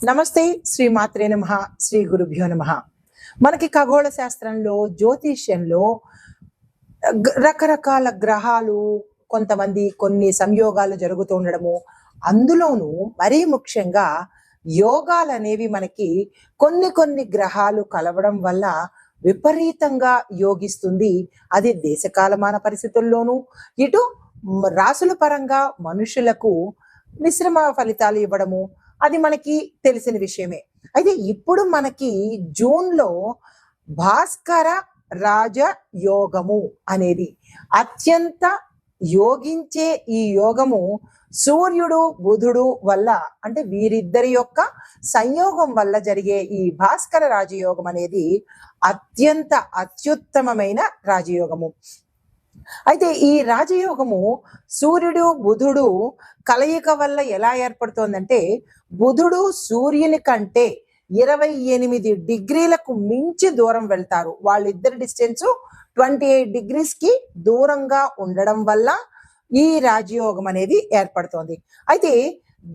నమస్తే. శ్రీ మాత్రే నమః. శ్రీ గురుభ్యో నమః. మనకి ఖగోళ శాస్త్రంలో, జ్యోతిష్యంలో రకరకాల గ్రహాలు, కొంతమంది కొన్ని సంయోగాలు జరుగుతూ ఉండడము, అందులోనూ మరీ ముఖ్యంగా యోగాలు అనేవి మనకి కొన్ని కొన్ని గ్రహాలు కలవడం వల్ల విపరీతంగా యోగిస్తుంది. అది దేశకాలమాన పరిస్థితుల్లోనూ, ఇటు రాసుల పరంగా మనుషులకు మిశ్రమ ఫలితాలు ఇవ్వడము అది మనకి తెలిసిన విషయమే. అయితే ఇప్పుడు మనకి జూన్లో భాస్కర రాజ యోగము అనేది అత్యంత యోగించే ఈ యోగము సూర్యుడు బుధుడు వల్ల, అంటే వీరిద్దరి యొక్క సంయోగం వల్ల జరిగే ఈ భాస్కర రాజయోగం అనేది అత్యంత అత్యుత్తమమైన రాజయోగము. అయితే ఈ రాజయోగము సూర్యుడు బుధుడు కలయిక వల్ల ఎలా ఏర్పడుతోందంటే, బుధుడు సూర్యుని కంటే 28 డిగ్రీలకు మించి దూరం వెళ్తారు. వాళ్ళిద్దరి డిస్టెన్స్ 28 డిగ్రీస్ కి దూరంగా ఉండడం వల్ల ఈ రాజయోగం అనేది ఏర్పడుతోంది. అయితే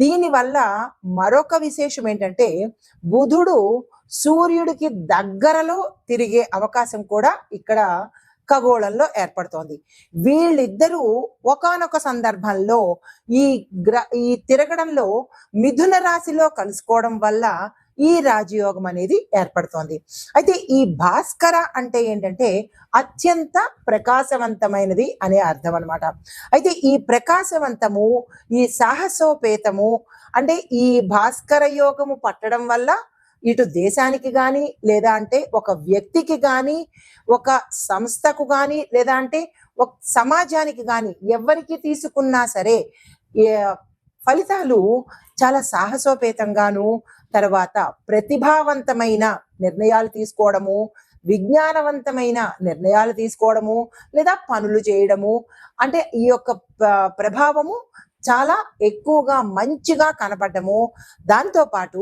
దీనివల్ల మరొక విశేషం ఏంటంటే, బుధుడు సూర్యుడికి దగ్గరలో తిరిగే అవకాశం కూడా ఇక్కడ ఖగోళంలో ఏర్పడుతోంది. వీళ్ళిద్దరూ ఒకానొక సందర్భంలో ఈ తిరగడంలో మిథున రాశిలో కలుసుకోవడం వల్ల ఈ రాజయోగం అనేది ఏర్పడుతోంది. అయితే ఈ భాస్కర అంటే ఏంటంటే అత్యంత ప్రకాశవంతమైనది అనే అర్థం అన్నమాట. అయితే ఈ ప్రకాశవంతము, ఈ సాహసోపేతము, అంటే ఈ భాస్కర యోగము పట్టడం వల్ల ఇటు దేశానికి కానీ, లేదా అంటే ఒక వ్యక్తికి కానీ, ఒక సంస్థకు కానీ, లేదా అంటే ఒక సమాజానికి కానీ, ఎవరికి తీసుకున్నా సరే ఫలితాలు చాలా సాహసోపేతంగాను, తర్వాత ప్రతిభావంతమైన నిర్ణయాలు తీసుకోవడము, విజ్ఞానవంతమైన నిర్ణయాలు తీసుకోవడము, లేదా పనులు చేయడము, అంటే ఈ యొక్క ప్రభావము చాలా ఎక్కువగా మంచిగా కనపడము, దాంతో పాటు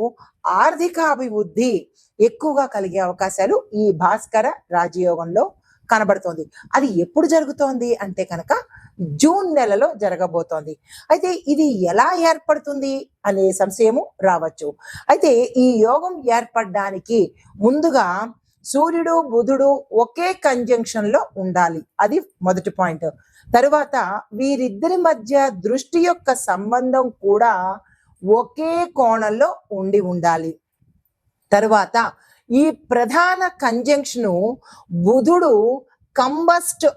ఆర్థిక అభివృద్ధి ఎక్కువగా కలిగే అవకాశాలు ఈ భాస్కర రాజయోగంలో కనబడుతోంది. అది ఎప్పుడు జరుగుతోంది అంటే కనుక జూన్ నెలలో జరగబోతోంది. అయితే ఇది ఎలా ఏర్పడుతుంది అనే సంశయము రావచ్చు. అయితే ఈ యోగం ఏర్పడడానికి ముందుగా సూర్యుడు బుధుడు ఒకే కంజంక్షన్ లో ఉండాలి. అది మొదటి పాయింట్. తరువాత వీరిద్దరి మధ్య దృష్టి యొక్క సంబంధం కూడా ఒకే కోణంలో ఉండాలి. తరువాత ఈ ప్రధాన కంజంక్షను బుధుడు కంబస్ట్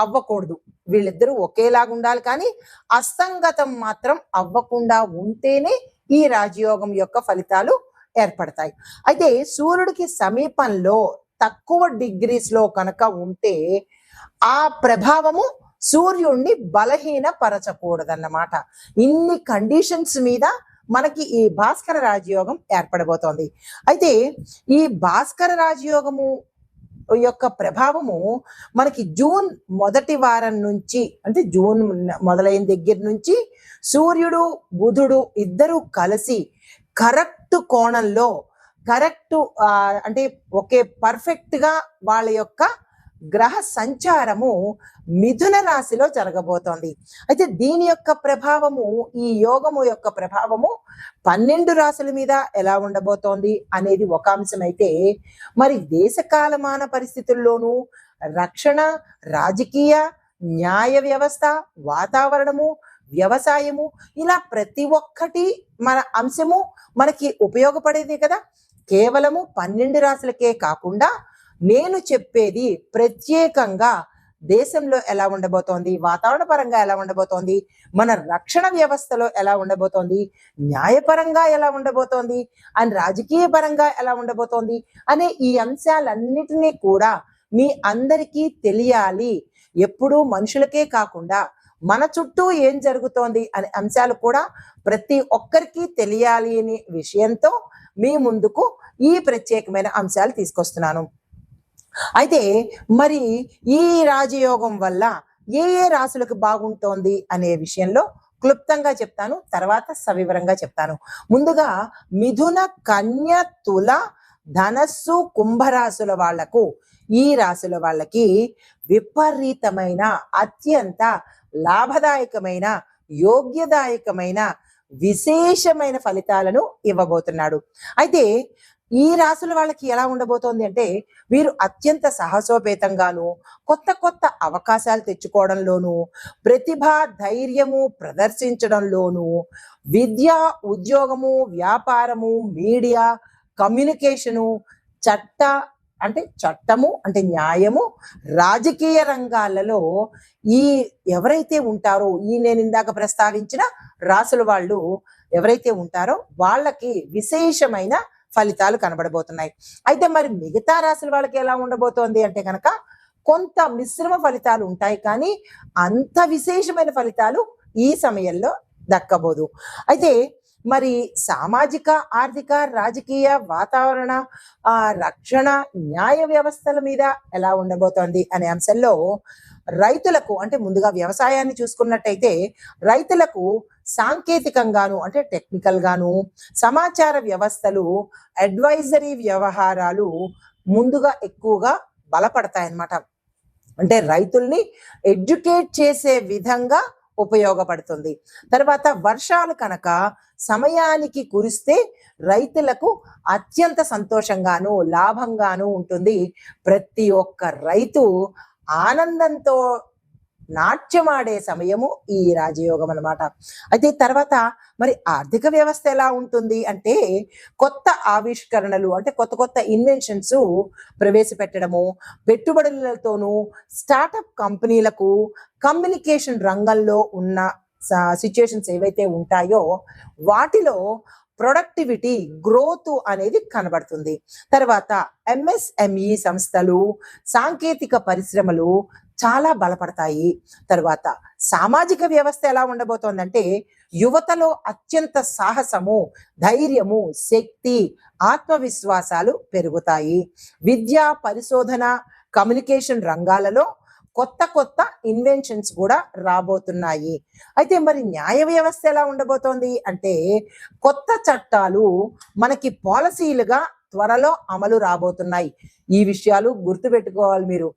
అవ్వకూడదు. వీళ్ళిద్దరూ ఒకేలాగా ఉండాలి, కానీ అస్తంగతం మాత్రం అవ్వకుండా ఉంటేనే ఈ రాజయోగం యొక్క ఫలితాలు ఏర్పడతాయి. అయితే సూర్యుడికి సమీపంలో తక్కువ డిగ్రీస్ లో కనుక ఉంటే ఆ ప్రభావము సూర్యుడిని బలహీనపరచకూడదన్నమాట. ఇన్ని కండిషన్స్ మీద మనకి ఈ భాస్కర రాజయోగం ఏర్పడబోతోంది. అయితే ఈ భాస్కర రాజయోగము యొక్క ప్రభావము మనకి జూన్ మొదటి వారం నుంచి, అంటే జూన్ మొదలైన దగ్గర నుంచి సూర్యుడు బుధుడు ఇద్దరు కలిసి కరెక్ట్ కోణంలో, కరెక్ట్ అంటే ఒకే పర్ఫెక్ట్ గా వాళ్ళ యొక్క గ్రహ సంచారము మిథున రాశిలో జరగబోతోంది. అయితే దీని యొక్క ప్రభావము, ఈ యోగము యొక్క ప్రభావము 12 రాశుల మీద ఎలా ఉండబోతోంది అనేది ఒక అంశం అయితే, మరి దేశకాలమాన పరిస్థితుల్లోనూ రక్షణ, రాజకీయ, న్యాయ వ్యవస్థ, వాతావరణము, వ్యవసాయము, ఇలా ప్రతి ఒక్కటి మన అంశము మనకి ఉపయోగపడేది కదా. కేవలము 12 రాశులకే కాకుండా నేను చెప్పేది ప్రత్యేకంగా దేశంలో ఎలా ఉండబోతోంది, వాతావరణ పరంగా ఎలా ఉండబోతోంది, మన రక్షణ వ్యవస్థలో ఎలా ఉండబోతోంది, న్యాయపరంగా ఎలా ఉండబోతోంది, అండ్ రాజకీయ పరంగా ఎలా ఉండబోతోంది అనే ఈ అంశాలన్నిటినీ కూడా మీ అందరికీ తెలియాలి. ఎప్పుడూ మనుషులకే కాకుండా మన చుట్టూ ఏం జరుగుతోంది అనే అంశాలు కూడా ప్రతి ఒక్కరికి తెలియాలి అనే విషయంతో మీ ముందుకు ఈ ప్రత్యేకమైన అంశాలు తీసుకొస్తున్నాను. అయితే మరి ఈ రాజయోగం వల్ల ఏ ఏ రాశులకు బాగుంటోంది అనే విషయంలో క్లుప్తంగా చెప్తాను, తర్వాత సవివరంగా చెప్తాను. ముందుగా మిథున, కన్య, తుల, ధనస్సు, కుంభరాశుల వాళ్లకు, ఈ రాశుల వాళ్ళకి విపరీతమైన, అత్యంత లాభదాయకమైన, యోగ్యదాయకమైన విశేషమైన ఫలితాలను ఇవ్వబోతున్నాడు. అయితే ఈ రాసుల వాళ్ళకి ఎలా ఉండబోతోంది అంటే, వీరు అత్యంత సాహసోపేతంగాను, కొత్త కొత్త అవకాశాలు తెచ్చుకోవడంలోను, ప్రతిభ ధైర్యము ప్రదర్శించడంలోను, విద్య, ఉద్యోగము, వ్యాపారము, మీడియా, కమ్యూనికేషను, చట్ట చట్టము అంటే న్యాయము, రాజకీయ రంగాలలో ఈ ఎవరైతే ఉంటారో, నేను ఇందాక ప్రస్తావించిన రాసుల వాళ్ళు ఎవరైతే ఉంటారో వాళ్ళకి విశేషమైన ఫలితాలు కనబడబోతున్నాయి. అయితే మరి మిగతా రాశుల వాళ్ళకి ఎలా ఉండబోతోంది అంటే కనుక కొంత మిశ్రమ ఫలితాలు ఉంటాయి, కానీ అంత విశేషమైన ఫలితాలు ఈ సమయంలో దక్కబోదు. అయితే మరి సామాజిక, ఆర్థిక, రాజకీయ, వాతావరణ, రక్షణ, న్యాయ వ్యవస్థల మీద ఎలా ఉండబోతోంది అనే అంశంలో రైతులకు అంటే ముందుగా వ్యవసాయాన్ని చూసుకున్నట్టయితే రైతులకు సాంకేతికంగాను అంటే టెక్నికల్ గాను, సమాచార వ్యవస్థలు, అడ్వైజరీ వ్యవహారాలు ముందుగా ఎక్కువగా బలపడతాయన్నమాట. అంటే రైతుల్ని ఎడ్యుకేట్ చేసే విధంగా ఉపయోగపడుతుంది. తర్వాత వర్షాలు కనుక సమయానికి కురిస్తే రైతులకు అత్యంత సంతోషంగాను లాభంగాను ఉంటుంది. ప్రతి ఒక్క రైతు ఆనందంతో నాట్యమాడే సమయము ఈ రాజయోగం అన్నమాట. అయితే తర్వాత మరి ఆర్థిక వ్యవస్థ ఎలా ఉంటుంది అంటే కొత్త ఆవిష్కరణలు అంటే కొత్త కొత్త ఇన్వెన్షన్స్ ప్రవేశపెట్టడము, పెట్టుబడులతోనూ స్టార్టప్ కంపెనీలకు కమ్యూనికేషన్ రంగంలో ఉన్న సిచ్యుయేషన్స్ ఏవైతే ఉంటాయో వాటిలో ప్రొడక్టివిటీ గ్రోత్ అనేది కనబడుతుంది. తర్వాత ఎంఎస్ఎంఈ సంస్థలు, సాంకేతిక పరిశ్రమలు చాలా బలపడతాయి. తర్వాత సామాజిక వ్యవస్థ ఎలా ఉండబోతోందంటే యువతలో అత్యంత సాహసము, ధైర్యము, శక్తి, ఆత్మవిశ్వాసాలు పెరుగుతాయి. విద్య, పరిశోధన, కమ్యూనికేషన్ రంగాలలో కొత్త కొత్త ఇన్వెన్షన్స్ కూడా రాబోతున్నాయి. అయితే మరి న్యాయ వ్యవస్థ ఎలా ఉండబోతోంది అంటే కొత్త చట్టాలు మనకి పాలసీలుగా త్వరలో అమలు రాబోతున్నాయి. ఈ విషయాలు గుర్తుపెట్టుకోవాలి మీరు.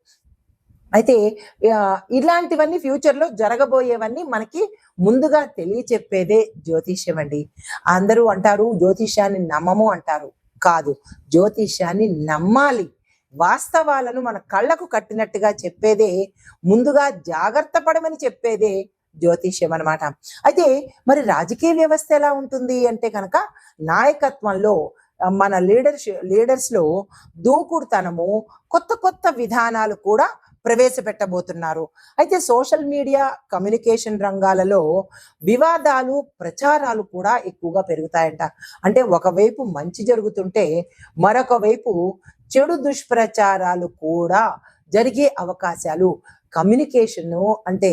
అయితే ఇలాంటివన్నీ ఫ్యూచర్లో జరగబోయేవన్నీ మనకి ముందుగా తెలియచెప్పేదే జ్యోతిష్యం అండి. అందరూ అంటారు జ్యోతిష్యాన్ని నమ్మము అంటారు. కాదు, జ్యోతిష్యాన్ని నమ్మాలి. వాస్తవాలను మన కళ్ళకు కట్టినట్టుగా చెప్పేదే, ముందుగా జాగ్రత్త పడమని చెప్పేదే జ్యోతిష్యం అన్నమాట. అయితే మరి రాజకీయ వ్యవస్థ ఎలా ఉంటుంది అంటే కనుక నాయకత్వంలో మన లీడర్స్ లో దూకుడుతనము, కొత్త కొత్త విధానాలు కూడా ప్రవేశపెట్టబోతున్నారు. అయితే సోషల్ మీడియా, కమ్యూనికేషన్ రంగాలలో వివాదాలు, ప్రచారాలు కూడా ఎక్కువగా పెరుగుతాయంట. అంటే ఒకవైపు మంచి జరుగుతుంటే మరొక వైపు చెడు దుష్ప్రచారాలు కూడా జరిగే అవకాశాలు. కమ్యూనికేషన్ అంటే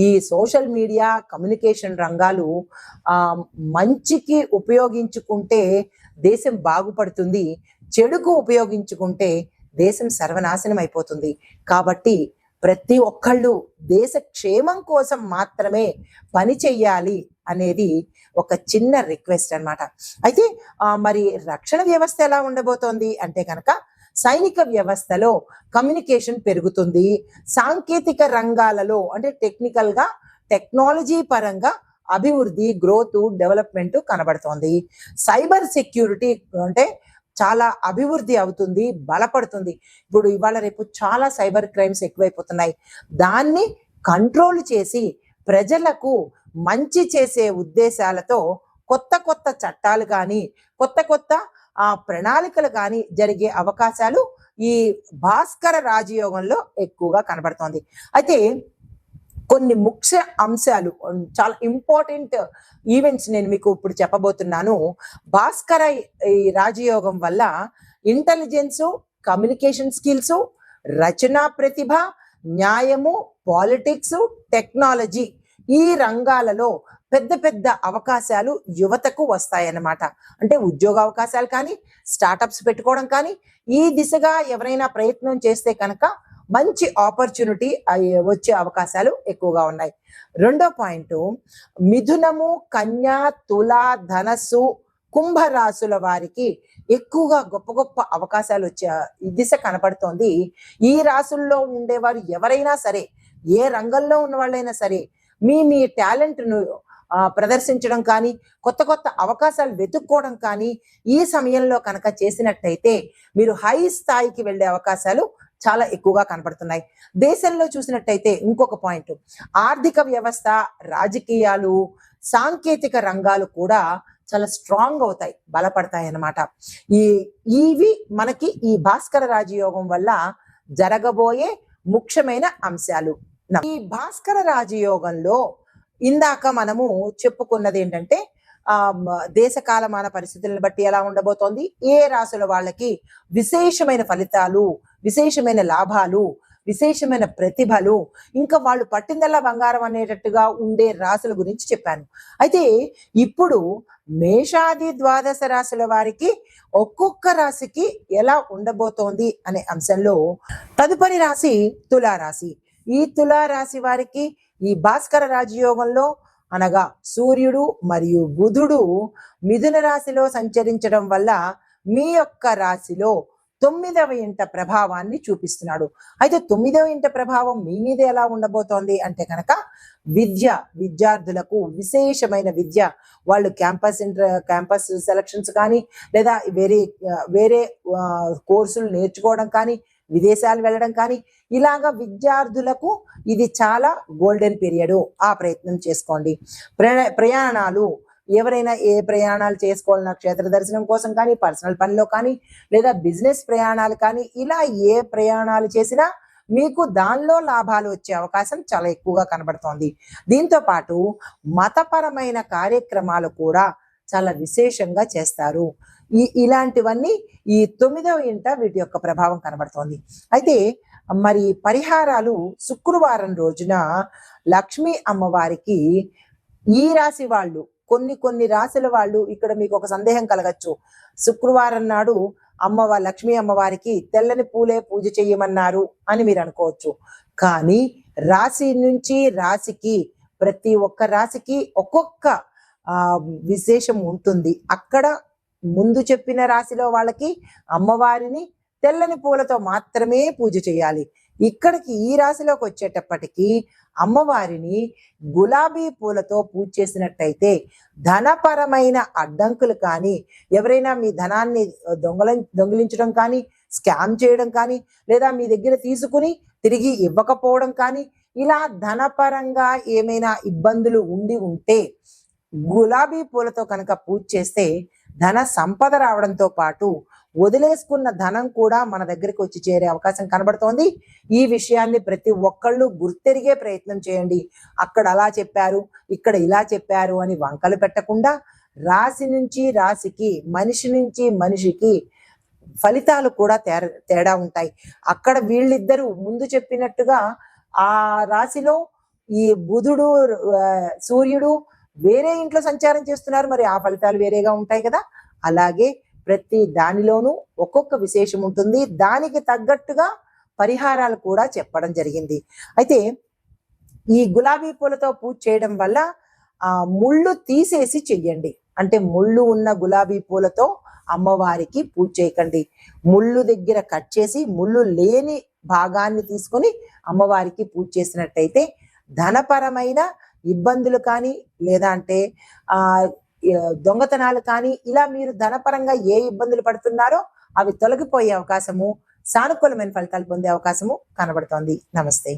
ఈ సోషల్ మీడియా, కమ్యూనికేషన్ రంగాలు మంచికి ఉపయోగించుకుంటే దేశం బాగుపడుతుంది, చెడుకు ఉపయోగించుకుంటే దేశం సర్వనాశనం అయిపోతుంది. కాబట్టి ప్రతి ఒక్కళ్ళు దేశ క్షేమం కోసం మాత్రమే పని చెయ్యాలి అనేది ఒక చిన్న రిక్వెస్ట్ అన్నమాట. అయితే మరి రక్షణ వ్యవస్థ ఎలా ఉండబోతోంది అంటే కనుక సైనిక వ్యవస్థలో కమ్యూనికేషన్ పెరుగుతుంది. సాంకేతిక రంగాలలో అంటే టెక్నాలజీ పరంగా అభివృద్ధి, గ్రోత్, డెవలప్మెంట్ కనబడుతోంది. సైబర్ సెక్యూరిటీ అంటే చాలా అభివృద్ధి అవుతుంది, బలపడుతుంది. ఇప్పుడు ఇవాళ రేపు చాలా సైబర్ క్రైమ్స్ ఎక్కువైపోతున్నాయి. దాన్ని కంట్రోల్ చేసి ప్రజలకు మంచి చేసే ఉద్దేశాలతో కొత్త కొత్త చట్టాలు కానీ, కొత్త కొత్త ప్రణాళికలు కానీ జరిగే అవకాశాలు ఈ భాస్కర రాజయోగంలో ఎక్కువగా కనబడుతోంది. అయితే కొన్ని ముఖ్య అంశాలు, చాలా ఇంపార్టెంట్ ఈవెంట్స్ నేను మీకు ఇప్పుడు చెప్పబోతున్నాను. భాస్కర ఈ రాజయోగం వల్ల ఇంటెలిజెన్స్, కమ్యూనికేషన్ స్కిల్స్, రచనా ప్రతిభ, న్యాయము, పాలిటిక్స్, టెక్నాలజీ ఈ రంగాలలో పెద్ద పెద్ద అవకాశాలు యువతకు వస్తాయన్నమాట. అంటే ఉద్యోగ అవకాశాలు కానీ, స్టార్టప్స్ పెట్టుకోవడం కానీ, ఈ దిశగా ఎవరైనా ప్రయత్నం చేస్తే కనుక మంచి ఆపర్చునిటీ వచ్చే అవకాశాలు ఎక్కువగా ఉన్నాయి. రెండో పాయింట్, మిథునము, కన్యా, తుల, ధనస్సు, కుంభరాశుల వారికి ఎక్కువగా గొప్ప గొప్ప అవకాశాలు వచ్చే దిశ కనపడుతోంది. ఈ రాశుల్లో ఉండేవారు ఎవరైనా సరే, ఏ రంగంలో ఉన్న వాళ్ళైనా సరే, మీ టాలెంట్ను ప్రదర్శించడం కానీ, కొత్త కొత్త అవకాశాలు వెతుక్కోవడం కానీ ఈ సమయంలో కనుక చేసినట్టయితే మీరు హై స్థాయికి వెళ్ళే అవకాశాలు చాలా ఎక్కువగా కనపడుతున్నాయి. దేశంలో చూసినట్టయితే ఇంకొక పాయింట్, ఆర్థిక వ్యవస్థ, రాజకీయాలు, సాంకేతిక రంగాలు కూడా చాలా స్ట్రాంగ్ అవుతాయి, బలపడతాయి అన్నమాట. ఇవి మనకి ఈ భాస్కర రాజయోగం వల్ల జరగబోయే ముఖ్యమైన అంశాలు. ఈ భాస్కర రాజయోగంలో ఇందాక మనము చెప్పుకున్నది ఏంటంటే దేశ కాలమాన పరిస్థితులను బట్టి ఎలా ఉండబోతోంది, ఏ రాశుల వాళ్ళకి విశేషమైన ఫలితాలు, విశేషమైన లాభాలు, విశేషమైన ప్రతిభలు, ఇంకా వాళ్ళు పట్టిందల్లా బంగారం అనేటట్టుగా ఉండే రాశుల గురించి చెప్పాను. అయితే ఇప్పుడు మేషాది ద్వాదశ రాశుల వారికి ఒక్కొక్క రాశికి ఎలా ఉండబోతోంది అనే అంశంలో తదుపరి రాశి తులారాశి. ఈ తులారాశి వారికి ఈ భాస్కర రాజయోగంలో అనగా సూర్యుడు మరియు బుధుడు మిథున రాశిలో సంచరించడం వల్ల మీ యొక్క రాశిలో 9వ ఇంట ప్రభావాన్ని చూపిస్తున్నాడు. అయితే 9వ ఇంట ప్రభావం మీ మీద ఎలా ఉండబోతోంది అంటే కనుక విద్యార్థులకు విశేషమైన విద్య, వాళ్ళు క్యాంపస్ సెలక్షన్స్ కానీ లేదా వేరే కోర్సులు నేర్చుకోవడం కానీ, విదేశాలు వెళ్ళడం కానీ, ఇలాగా విద్యార్థులకు ఇది చాలా గోల్డెన్ పీరియడ్. ఆ ప్రయత్నం చేసుకోండి. ప్రయాణాలు, ఎవరైనా ఏ ప్రయాణాలు చేసుకోవాలన్నా క్షేత్ర దర్శనం కోసం కానీ, పర్సనల్ పనిలో కానీ, లేదా బిజినెస్ ప్రయాణాలు కానీ, ఇలా ఏ ప్రయాణాలు చేసినా మీకు దానిలో లాభాలు వచ్చే అవకాశం చాలా ఎక్కువగా కనబడుతోంది. దీంతో పాటు మతపరమైన కార్యక్రమాలు కూడా చాలా విశేషంగా చేస్తారు. ఇలాంటివన్నీ ఈ 9వ ఇంట వీటి యొక్క ప్రభావం కనబడుతోంది. అయితే మరి పరిహారాలు, శుక్రవారం రోజున లక్ష్మీ అమ్మవారికి ఈ రాశి వాళ్ళు, కొన్ని రాశుల వాళ్ళు, ఇక్కడ మీకు ఒక సందేహం కలగచ్చు, శుక్రవారం నాడు లక్ష్మీ అమ్మవారికి తెల్లని పూలే పూజ చేయమన్నారు అని మీరు అనుకోవచ్చు. కానీ రాశి నుంచి రాశికి, ప్రతి ఒక్క రాశికి ఒక్కొక్క విశేషం ఉంటుంది. అక్కడ ముందు చెప్పిన రాశిలో వాళ్ళకి అమ్మవారిని తెల్లని పూలతో మాత్రమే పూజ చేయాలి. ఇక్కడికి ఈ రాశిలోకి వచ్చేటప్పటికి అమ్మవారిని గులాబీ పూలతో పూజ చేసినట్టయితే ధనపరమైన అడ్డంకులు కానీ, ఎవరైనా మీ ధనాన్ని దొంగిలించడం కానీ, స్కామ్ చేయడం కానీ, లేదా మీ దగ్గర తీసుకుని తిరిగి ఇవ్వకపోవడం కానీ, ఇలా ధనపరంగా ఏమైనా ఇబ్బందులు ఉంటే గులాబీ పూలతో కనుక పూజ చేస్తే ధన సంపద రావడంతో పాటు వదిలేసుకున్న ధనం కూడా మన దగ్గరికి వచ్చి చేరే అవకాశం కనబడుతోంది. ఈ విషయాన్ని ప్రతి ఒక్కళ్ళు గుర్తెరిగే ప్రయత్నం చేయండి. అక్కడ అలా చెప్పారు, ఇక్కడ ఇలా చెప్పారు అని వంకలు పెట్టకుండా, రాశి నుంచి రాశికి, మనిషి నుంచి మనిషికి ఫలితాలు కూడా తేడా ఉంటాయి. అక్కడ వీళ్ళిద్దరూ ముందు చెప్పినట్టుగా ఆ రాశిలో ఈ బుధుడు, సూర్యుడు వేరే ఇంట్లో సంచారం చేస్తున్నారు, మరి ఆ ఫలితాలు వేరేగా ఉంటాయి కదా. అలాగే ప్రతి దానిలోనూ ఒక్కొక్క విశేషం ఉంటుంది. దానికి తగ్గట్టుగా పరిహారాలు కూడా చెప్పడం జరిగింది. అయితే ఈ గులాబీ పూలతో పూజ చేయడం వల్ల ముళ్ళు తీసేసి చెయ్యండి. అంటే ముళ్ళు ఉన్న గులాబీ పూలతో అమ్మవారికి పూజ చేయకండి. ముళ్ళు దగ్గర కట్ చేసి ముళ్ళు లేని భాగాన్ని తీసుకొని అమ్మవారికి పూజ చేసినట్టయితే ధనపరమైన ఇబ్బందులు కానీ, లేదా అంటే దొంగతనాలు కానీ, ఇలా మీరు ధనపరంగా ఏ ఇబ్బందులు పడుతున్నారో అవి తొలగిపోయే అవకాశము, సానుకూలమైన ఫలితాలు పొందే అవకాశము కనబడుతోంది. నమస్తే.